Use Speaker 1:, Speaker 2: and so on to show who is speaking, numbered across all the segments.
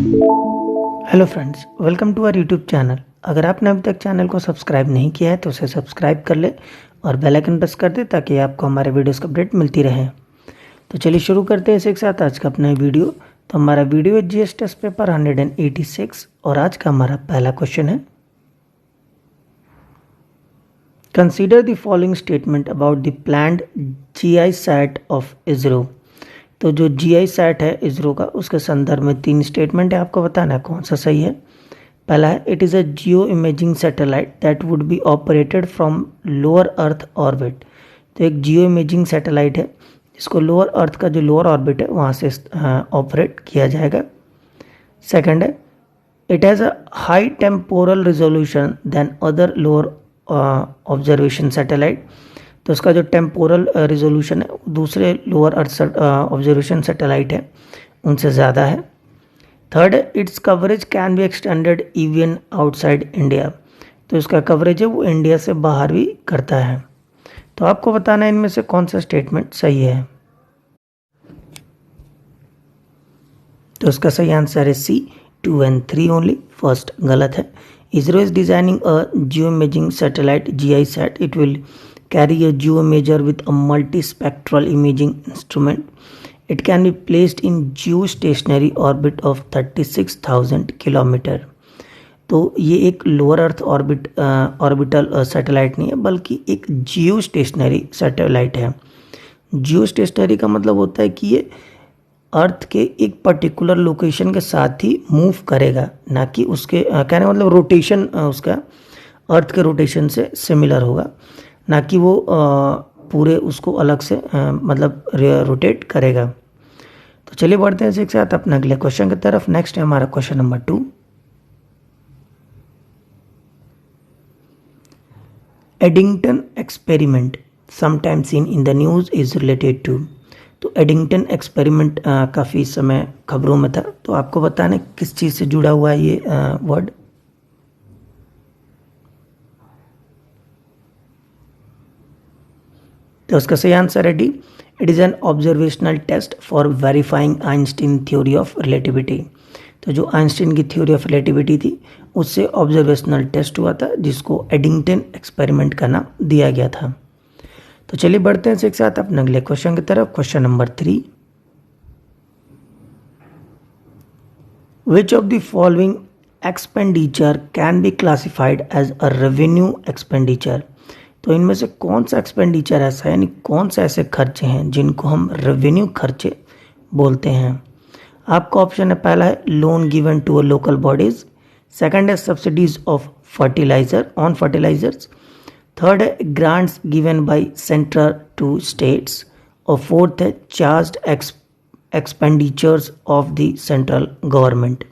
Speaker 1: Hello friends, welcome to our YouTube channel. अगर आपने अभी तक चैनल को सब्सक्राइब नहीं किया है तो उसे सब्सक्राइब कर ले और बेल आइकन प्रेस कर दे ताकि आपको हमारे वीडियोस का अपडेट मिलती रहे। तो चलिए शुरू करते हैं इसी के साथ आज का अपना वीडियो। तो हमारा वीडियो है जीएस टेस्ट पेपर 186 और आज का हमारा पहला क्वेश्चन है, consider the following statement about the planned GI sat of ISRO. तो जो जीआई सैट है इसरो का, उसके संदर्भ में 3 स्टेटमेंट है, आपको बताना है कौन सा सही है। पहला है, it is a geo imaging satellite that would be operated from lower earth orbit. तो एक जियो इमेजिंग सैटेलाइट है जिसको लोअर अर्थ का जो लोअर ऑर्बिट है वहाँ से ऑपरेट किया जाएगा। सेकंड है, it has a high temporal resolution than other lower observation satellite. तो उसका जो टेम्पोरल रिजोल्यूशन है दूसरे लोअर अर्थ ऑब्जर्वेशन सैटेलाइट है उनसे ज़्यादा है। थर्ड है, it's coverage can be extended even outside India. तो इसका कवरेज है वो इंडिया से बाहर भी करता है। तो आपको बताना है इनमें से कौन सा स्टेटमेंट सही है। तो इसका सही आंसर है सी, 2 and 3 ओनली। फर्स्ट गलत है। ISRO is designing a geo imaging satellite GI sat. It will carry a geoimager with a multispectral imaging instrument. It can be placed in geostationary orbit of 36,000 kilometre. तो ये एक lower earth orbital satellite नहीं है बल्कि एक जियो stationery satellite है। जियो stationery का मतलब होता है कि ये अर्थ के एक पर्टिकुलर लोकेशन के साथ ही मूव करेगा, ना कि उसके कहने मतलब रोटेशन उसका अर्थ के रोटेशन से सिमिलर होगा, ना कि वो पूरे उसको अलग से मतलब रोटेट करेगा। तो चलिए बढ़ते हैं एक साथ अपने अगले क्वेश्चन की तरफ। नेक्स्ट है हमारा question number 2, Eddington experiment sometime seen in the news is related to. तो एडिंगटन एक्सपेरिमेंट काफ़ी समय खबरों में था। तो आपको बताना है किस चीज़ से जुड़ा हुआ है ये वर्ड। तो उसका सही आंसर है D, it is an observational test for verifying Einstein theory of relativity. तो जो आइंस्टीन की थ्योरी ऑफ रिलेटिविटी थी उससे ऑब्जर्वेशनल टेस्ट हुआ था जिसको एडिंगटन एक्सपेरिमेंट का नाम दिया गया था। तो चलिए बढ़ते हैं एक साथ अपने अगले क्वेश्चन की तरफ। Question number 3, which of the following expenditure can be classified as a revenue expenditure. तो इनमें से कौन सा एक्सपेंडिचर ऐसा है, यानी कौन से ऐसे खर्चे हैं जिनको हम रेवेन्यू खर्चे बोलते हैं। आपका ऑप्शन है, पहला है loan given to a local bodies, second है subsidies of fertiliser on fertilisers, third है grants given by centre to states और फोर्थ है charged expenditures of the central government.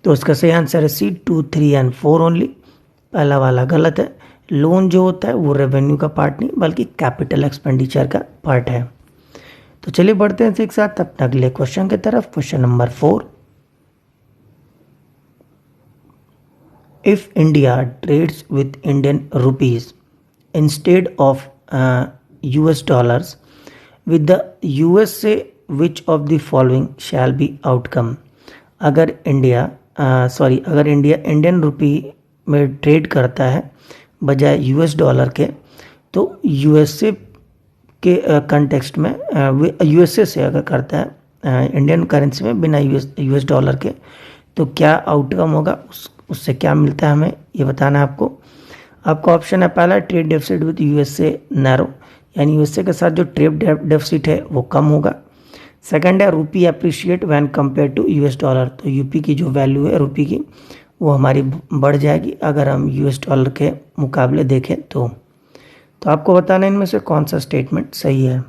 Speaker 1: तो उसका सही आंसर है सी, 2, 3 and 4 ओनली। पहला वाला गलत है। लोन जो होता है वो रेवेन्यू का पार्ट नहीं बल्कि कैपिटल एक्सपेंडिचर का पार्ट है। तो चलिए बढ़ते हैं एक साथ अपने अगले क्वेश्चन की तरफ। Question number 4, if India trades with Indian rupees instead of US dollars with the USA, which of the following shall be outcome. अगर इंडिया इंडियन रुपी में ट्रेड करता है बजाय US डॉलर के, तो USA के कंटेक्स्ट में USA से अगर करता है इंडियन करेंसी में बिना US डॉलर के, तो क्या आउटकम होगा, उससे क्या मिलता है हमें ये बताना है आपको। आपका ऑप्शन है, पहला trade deficit with USA narrow, यानी USA के साथ जो ट्रेड डेफिसिट है वो कम होगा। सेकंड है rupee appreciate when compare to US dollar. तो यूपी की जो वैल्यू है रूपी की वो हमारी बढ़ जाएगी अगर हम US डॉलर के मुकाबले देखें तो आपको बताना इनमें से कौन सा स्टेटमेंट सही है।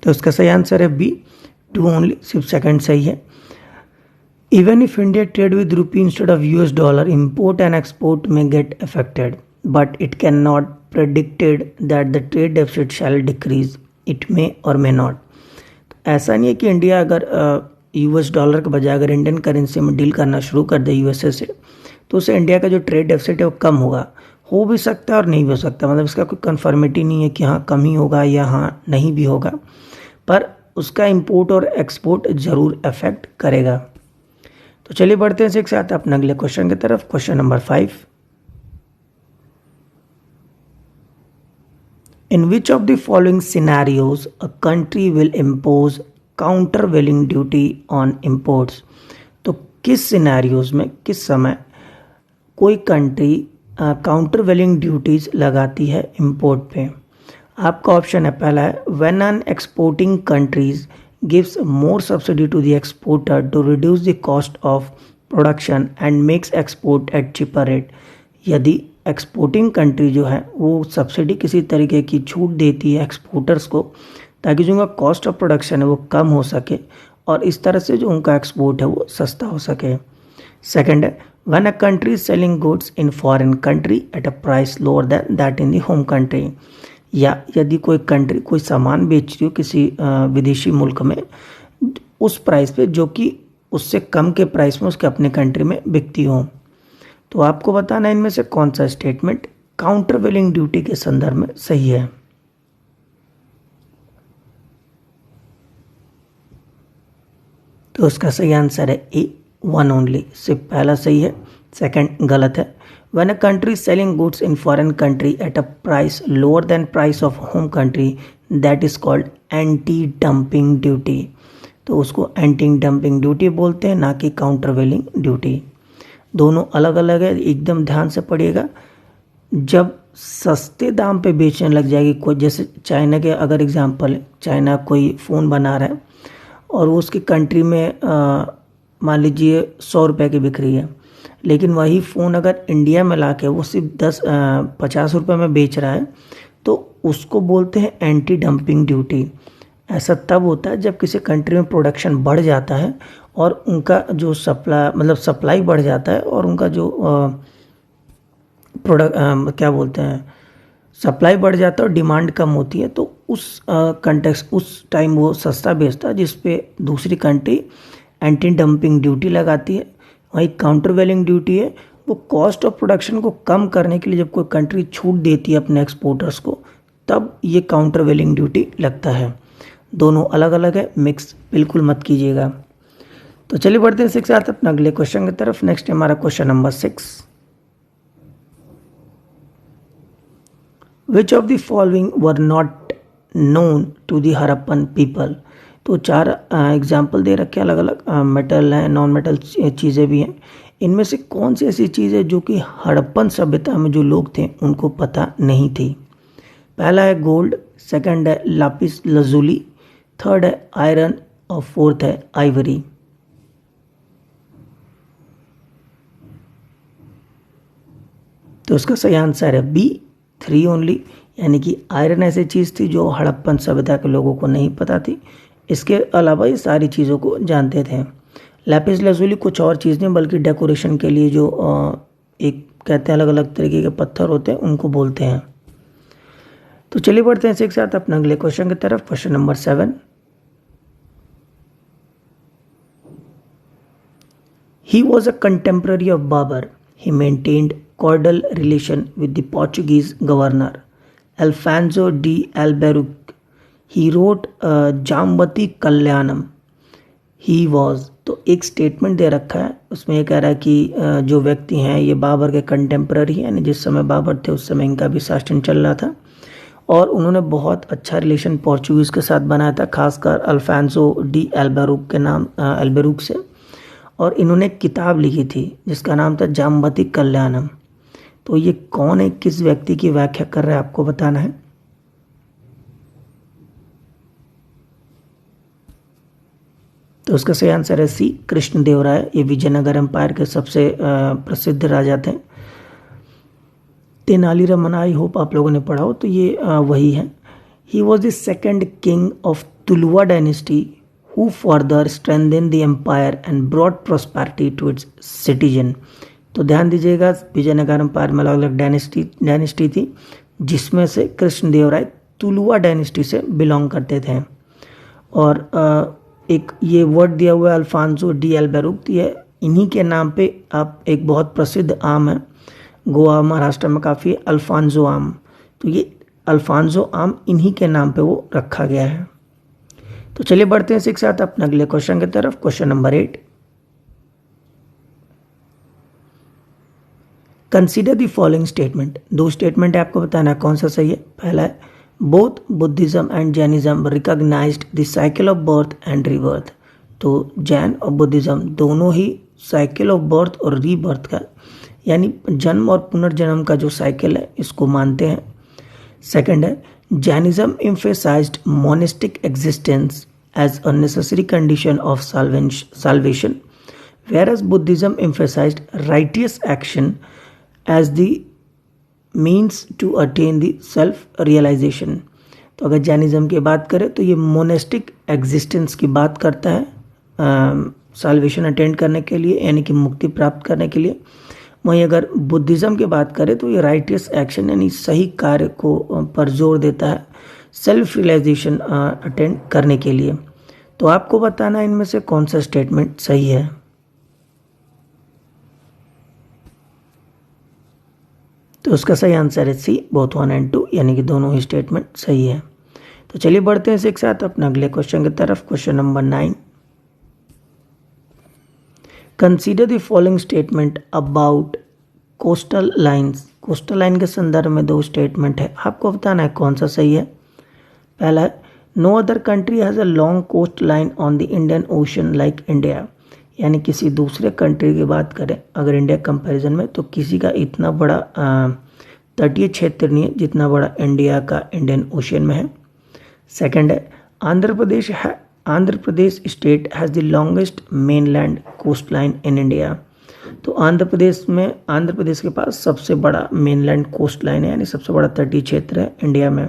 Speaker 1: तो उसका सही आंसर है बी, 2 ओनली, सिर्फ सेकंड सही है। Even if India trade with rupee instead of US dollar, import and export में get affected but it cannot predicted that the trade deficit shall decrease, it may or may not। तो ऐसा नहीं है कि India अगर US dollar के बजाय अगर इंडियन करेंसी में डील करना शुरू कर दे USA से, तो उससे इंडिया का जो ट्रेड डेफिसिट है वो कम होगा। हो भी सकता है और नहीं भी हो सकता, मतलब इसका कोई कन्फर्मिटी नहीं है कि हाँ कम ही होगा या हाँ नहीं भी होगा, पर उसका इंपोर्ट और एक्सपोर्ट जरूर अफेक्ट करेगा। तो चलिए बढ़ते हैं इसी के साथ अपने अगले क्वेश्चन की तरफ। Question number 5, in which of the following scenarios a country will impose countervailing duty on imports. तो किस सिनेरियोज में, किस समय कोई कंट्री काउंटरवेलिंग ड्यूटीज लगाती है इंपोर्ट पे। आपका ऑप्शन है, पहला है when an exporting countries gives more subsidy to the exporter to reduce the cost of production and makes export at cheaper rate. यदि एक्सपोर्टिंग कंट्री जो है वो सब्सिडी किसी तरीके की छूट देती है एक्सपोर्टर्स को ताकि जो उनका कॉस्ट ऑफ प्रोडक्शन है वो कम हो सके और इस तरह से जो उनका एक्सपोर्ट है वो सस्ता हो सके। सेकंड है when a country is selling goods in foreign country at a price lower than that in the home country। या यदि कोई कंट्री कोई सामान बेच रही हो किसी विदेशी मुल्क में उस प्राइस पे जो कि उससे कम के प्राइस में उसके अपने कंट्री में बिकती हो। तो आपको बताना है इनमें से कौन सा स्टेटमेंट काउंटरवेलिंग ड्यूटी के संदर्भ में सही है। तो उसका सही आंसर है ए, वन ओनली, सिर्फ पहला सही है, सेकंड गलत है। When a country selling goods in foreign country at a price lower than price of home country that is called anti dumping duty. तो उसको एंटी डंपिंग ड्यूटी बोलते हैं, ना कि काउंटरवेलिंग ड्यूटी। दोनों अलग अलग है, एकदम ध्यान से पढ़िएगा। जब सस्ते दाम पे बेचने लग जाएगी कोई, जैसे चाइना के अगर एग्जांपल है, चाइना कोई फ़ोन बना रहा है और वो उसकी कंट्री में मान लीजिए 100 रुपये की बिक रही है, लेकिन वही फ़ोन अगर इंडिया में लाके वो सिर्फ 50 रुपये में बेच रहा है तो उसको बोलते हैं एंटी डंपिंग ड्यूटी। ऐसा तब होता है जब किसी कंट्री में प्रोडक्शन बढ़ जाता है और उनका जो सप्लाई बढ़ जाता है और उनका जो क्या बोलते हैं सप्लाई बढ़ जाता है और डिमांड कम होती है, तो उस कंटेक्स्ट उस टाइम वो सस्ता बेचता है, जिस पे दूसरी कंट्री एंटी डंपिंग ड्यूटी लगाती है। वही काउंटरवेलिंग ड्यूटी है, वो कॉस्ट ऑफ प्रोडक्शन को कम करने के लिए जब कोई कंट्री छूट देती है अपने एक्सपोर्टर्स को, तब ये काउंटरवेलिंग ड्यूटी लगता है। दोनों अलग अलग है, मिक्स बिल्कुल मत कीजिएगा। तो चलिए बढ़ते हैं इसी के साथ अपने अगले क्वेश्चन की तरफ। नेक्स्ट है हमारा question number 6, which of the following were not known to the Harappan people. तो 4 एग्जाम्पल दे रखे अलग अलग, मेटल है, नॉन मेटल चीज़ें भी हैं। इनमें से कौन सी ऐसी चीज़ है जो कि हड़प्पन सभ्यता में जो लोग थे उनको पता नहीं थी। पहला है गोल्ड, सेकंड है लापिस लजुली, थर्ड है आयरन और फोर्थ है आइवरी। तो उसका सही आंसर है बी, 3 ओनली, यानी कि आयरन ऐसी चीज़ थी जो हड़प्पन सभ्यता के लोगों को नहीं पता थी। इसके अलावा ये सारी चीज़ों को जानते थे। लैपिस लजुली कुछ और चीज़ नहीं बल्कि डेकोरेशन के लिए जो एक कहते हैं अलग अलग तरीके के पत्थर होते हैं उनको बोलते हैं। तो चलिए बढ़ते हैं इसी के साथ अपने अगले क्वेश्चन की तरफ। Question number 7, he was a contemporary of Babur. He maintained cordial relation with the Portuguese governor Alfonso de Albuquerque. He wrote Jambati Kalyanam. He was, तो एक स्टेटमेंट दे रखा है, उसमें ये कह रहा है कि जो व्यक्ति हैं ये बाबर के कंटेम्प्ररी हैं, यानी जिस समय बाबर थे उस समय इनका भी शासन चल रहा था और उन्होंने बहुत अच्छा रिलेशन पोर्चुगीज़ के साथ बनाया था, खासकर अल्फांसो डी एल्बेरुक के नाम एल्बेरुक से। और इन्होंने एक किताब लिखी थी जिसका नाम था जाम्बती कल्याणम। तो ये कौन है, किस व्यक्ति की व्याख्या कर रहा है, आपको बताना है। तो उसका सही आंसर है सी, कृष्णदेवराय। ये विजयनगर एम्पायर के सबसे प्रसिद्ध राजा थे। तेनालीरामन, आई होप आप लोगों ने पढ़ा हो, तो ये वही है। He was the second king of Tuluva dynasty who further strengthen the empire and brought prosperity to its citizen. तो ध्यान दीजिएगा, विजयनगर एम्पायर में अलग अलग डायनेस्टी थी जिसमें से कृष्णदेवराय तुलुवा डायनेस्टी से बिलोंग करते थे। और एक ये वर्ड दिया हुआ है अल्फांसो डी एल्बेरुक, ये इन्हीं के नाम पे आप एक बहुत प्रसिद्ध आम है गोवा महाराष्ट्र में काफ़ी है, अल्फांजो आम। तो ये अल्फांजो आम इन्हीं के नाम पे वो रखा गया है। तो चलिए बढ़ते हैं इसी के साथ अपने अगले क्वेश्चन की तरफ। Question number 8, consider the following statement. दो स्टेटमेंट है, आपको बताना है कौन सा सही है। पहला है, both Buddhism and Jainism recognised the cycle of birth and rebirth. तो जैन और बुद्धिज्म दोनों ही साइकिल ऑफ बर्थ और रीबर्थ का, यानी जन्म और पुनर्जन्म का जो साइकिल है, इसको मानते हैं। सेकंड है, Jainism emphasized monistic existence as a necessary condition of salvation, whereas Buddhism emphasized righteous action as the means to attain the self-realization। तो अगर जैनिज्म की बात करें तो ये मोनेस्टिक एग्जिस्टेंस की बात करता है साल्वेशन अटेंड करने के लिए, यानी कि मुक्ति प्राप्त करने के लिए। वहीं अगर बुद्धिज़्म की बात करें तो ये राइटियस एक्शन यानी सही कार्य को पर जोर देता है सेल्फ रियलाइजेशन अटेंड करने के लिए। तो आपको बताना है इनमें से कौन सा स्टेटमेंट सही है। तो उसका सही आंसर है सी, बोथ 1 एंड 2, यानी कि दोनों ही स्टेटमेंट सही है। तो चलिए बढ़ते हैं इसी के साथ अपने अगले क्वेश्चन की तरफ। Question number 9, consider the following statement about coastal lines. Coastal line के संदर्भ में दो स्टेटमेंट है, आपको बताना है कौन सा सही है। पहला है, no other country has a long coastline on the Indian Ocean like India. यानी किसी दूसरे कंट्री की बात करें अगर इंडिया कंपैरिजन में, तो किसी का इतना बड़ा तटीय क्षेत्र नहीं है जितना बड़ा इंडिया का इंडियन ओशन में है। सेकंड है, Andhra Pradesh state has the longest mainland coast line in India. तो आंध्र प्रदेश के पास सबसे बड़ा मेनलैंड कोस्ट लाइन है, यानी सबसे बड़ा तटीय क्षेत्र है इंडिया में।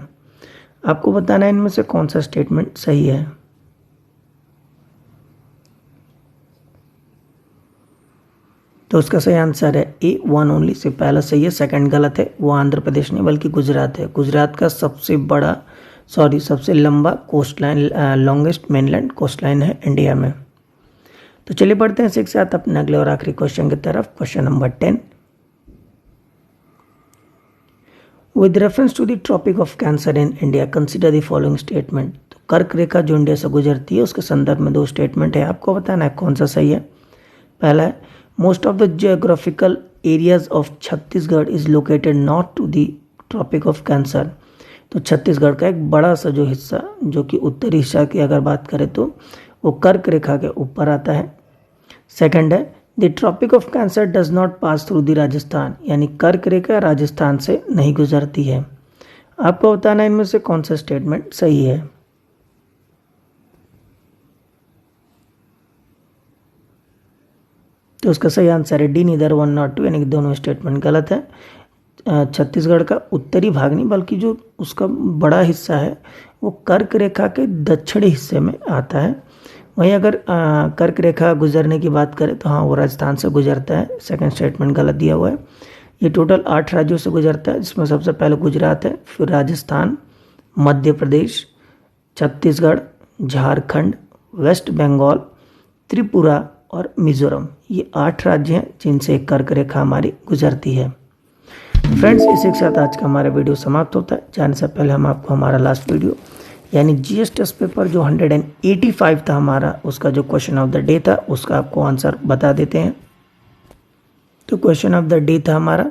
Speaker 1: आपको बताना है इनमें से कौन सा स्टेटमेंट सही है। तो उसका सही आंसर है ए, 1 ओनली से पहला सही है, सेकंड गलत है। वो आंध्र प्रदेश नहीं बल्कि गुजरात है। गुजरात का सबसे लंबा coastline, longest mainland coast line है इंडिया में। तो चलिए बढ़ते हैं इसी के साथ अपने अगले और आखिरी क्वेश्चन की तरफ। Question number 10, with reference to the Tropic of Cancer in India consider the following statement. तो कर्क रेखा जो इंडिया से गुजरती है उसके संदर्भ में दो स्टेटमेंट है, आपको बताना है कौन सा सही है। पहला है, most of the geographical areas of Chhattisgarh is located not to the Tropic of Cancer. तो छत्तीसगढ़ का एक बड़ा सा जो हिस्सा, जो कि उत्तरी हिस्सा की अगर बात करें तो वो कर्क रेखा के ऊपर आता है। सेकंड है, the Tropic of Cancer does not pass through the Rajasthan. यानी कर्क रेखा राजस्थान से नहीं गुजरती है। आपको बताना है इनमें से कौन सा स्टेटमेंट सही है। तो उसका सही आंसर है डी, नीदर 1 नॉट 2, यानी कि दोनों स्टेटमेंट गलत है। छत्तीसगढ़ का उत्तरी भाग नहीं बल्कि जो उसका बड़ा हिस्सा है वो कर्क रेखा के दक्षिणी हिस्से में आता है। वहीं अगर कर्क रेखा गुजरने की बात करें तो हाँ, वो राजस्थान से गुजरता है। सेकंड स्टेटमेंट गलत दिया हुआ है। ये टोटल 8 राज्यों से गुजरता है, जिसमें सबसे पहले गुजरात है, फिर राजस्थान, मध्य प्रदेश, छत्तीसगढ़, झारखंड, वेस्ट बंगाल, त्रिपुरा और मिजोरम। ये 8 राज्य हैं जिनसे कर्क रेखा हमारी गुजरती है। फ्रेंड्स, इसी के साथ आज का हमारा वीडियो समाप्त होता है। जाने से पहले हम आपको हमारा लास्ट वीडियो यानी जीएस टेस्ट पेपर जो 185 था हमारा, उसका जो क्वेश्चन ऑफ द डे था उसका आपको आंसर बता देते हैं। तो क्वेश्चन ऑफ द डे था हमारा,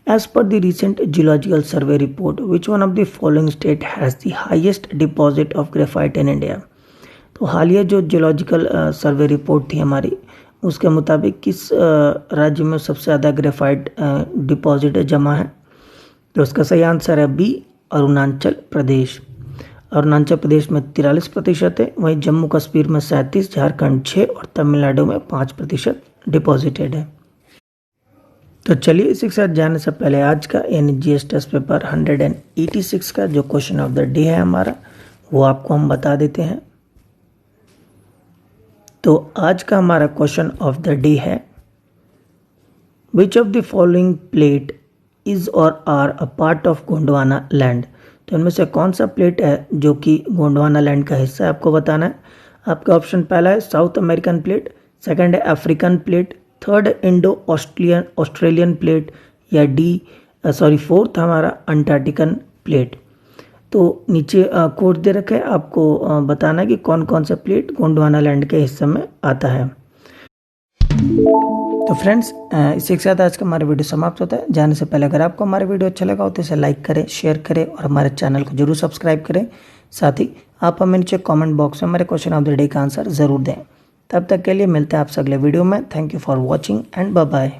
Speaker 1: as per the recent geological survey report which one of the following state has the highest deposit of graphite in India. तो हालिया जो जियोलॉजिकल सर्वे रिपोर्ट थी हमारी, उसके मुताबिक किस राज्य में सबसे ज़्यादा ग्रेफाइट डिपॉजिट जमा है। तो उसका सही आंसर है बी, अरुणाचल प्रदेश। अरुणाचल प्रदेश में 43% है, वहीं जम्मू कश्मीर में 37%, झारखंड 6% और तमिलनाडु में 5% डिपॉजिटेड है। तो चलिए इसी के साथ जाने से पहले आज का यानी जीएस टेस्ट पेपर 186 का जो क्वेश्चन ऑफ द डे है हमारा, वो आपको हम बता देते हैं। तो आज का हमारा क्वेश्चन ऑफ द डे है, which of the following plate is or are a part of Gondwana land. तो इनमें से कौन सा प्लेट है जो कि गोंडवाना लैंड का हिस्सा है, आपको बताना है। आपका ऑप्शन पहला है साउथ अमेरिकन प्लेट, सेकंड है African plate, third Indo Australian plate, या फोर्थ हमारा अंटार्कटिकन प्लेट। तो नीचे कोड दे रखा है, आपको बताना है कि कौन कौन सा प्लेट गोंडवाना लैंड के हिस्से में आता है। तो फ्रेंड्स, इसी के साथ आज का हमारा वीडियो समाप्त होता है। जाने से पहले अगर आपको हमारा वीडियो अच्छा लगा हो तो इसे लाइक करें, शेयर करें और हमारे चैनल को जरूर सब्सक्राइब करें। साथ ही आप हमें नीचे कमेंट बॉक्स में हमारे क्वेश्चन ऑफ द डे का आंसर ज़रूर दें। तब तक के लिए मिलते हैं आपसे अगले वीडियो में। Thank you for watching and bye bye.